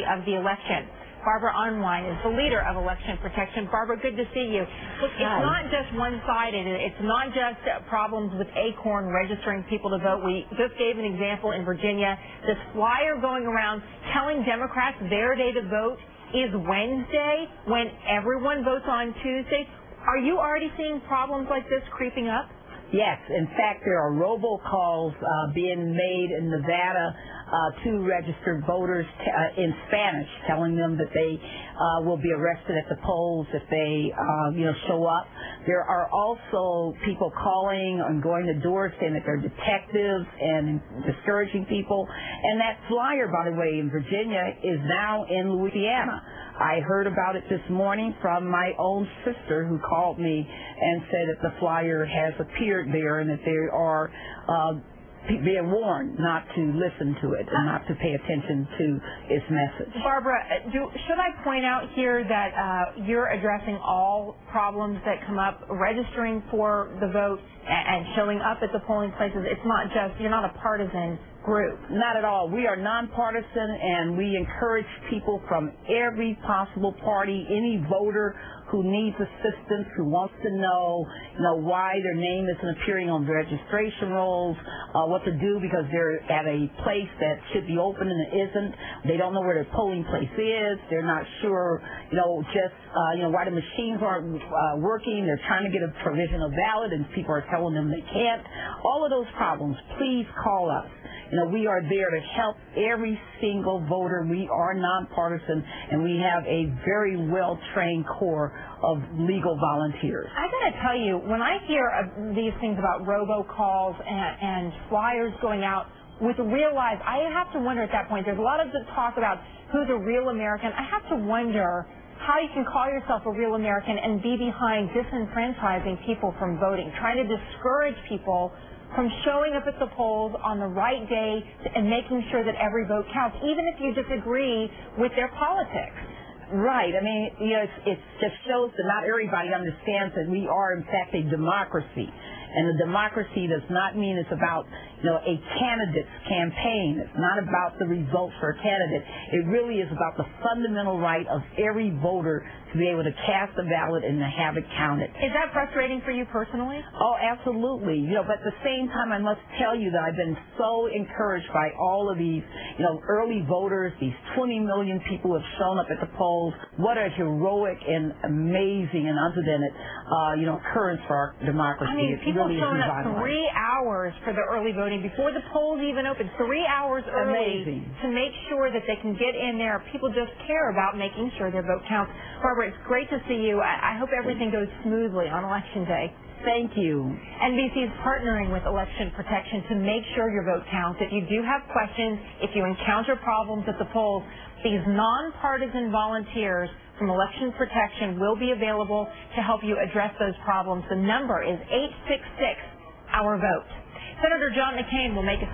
of the election. Barbara Arnwine is the leader of election protection. Barbara, good to see you. Look, it's not just one-sided. It's not just problems with Acorn registering people to vote. We just gave an example in Virginia. This flyer going around telling Democrats their day to vote is Wednesday when everyone votes on Tuesday. Are you already seeing problems like this creeping up? Yes. In fact, there are robocalls being made in Nevada to registered voters in Spanish, telling them that they will be arrested at the polls if they, show up. There are also people calling and going to doors saying that they're detectives and discouraging people. And that flyer, by the way, in Virginia is now in Louisiana. I heard about it this morning from my own sister who called me and said that the flyer has appeared there and that they are being warned not to listen to it and not to pay attention to its message. Barbara, should I point out here that you're addressing all problems that come up, registering for the vote and showing up at the polling places? It's not just, you're not a partisan group. Not at all. We are nonpartisan, and we encourage people from every possible party, any voter who needs assistance, who wants to know, why their name isn't appearing on the registration rolls, what to do because they're at a place that should be open and it isn't. They don't know where their polling place is. They're not sure, why the machines aren't working. They're trying to get a provisional ballot and people are telling them they can't. All of those problems, please call us. We are there to help every single voter. We are nonpartisan, and we have a very well-trained corps of legal volunteers. I got to tell you, when I hear of these things about robocalls and flyers going out with real lives, I have to wonder at that point, there's a lot of the talk about who's a real American. I have to wonder how you can call yourself a real American and be behind disenfranchising people from voting, trying to discourage people from showing up at the polls on the right day and making sure that every vote counts, even if you disagree with their politics. Right. I mean, it just shows that not everybody understands that we are, in fact, a democracy. And a democracy does not mean it's about, a candidate's campaign. It's not about the results for a candidate. It really is about the fundamental right of every voter to be able to cast a ballot and to have it counted. Is that frustrating for you personally? Oh, absolutely. But at the same time, I must tell you that I've been so encouraged by all of these, early voters, these 20 million people who have shown up at the polls. What a heroic and amazing and unprecedented, occurrence for our democracy. I mean, people really showing up 3 hours for the early voting before the polls even open, 3 hours early. Amazing. To make sure that they can get in there. People just care about making sure their vote counts. Barbara, it's great to see you. I hope everything goes smoothly on Election Day. Thank you. NBC is partnering with Election Protection to make sure your vote counts. If you do have questions, if you encounter problems at the polls, these nonpartisan volunteers from Election Protection will be available to help you address those problems. The number is 866-OUR-VOTE. Senator John McCain will make a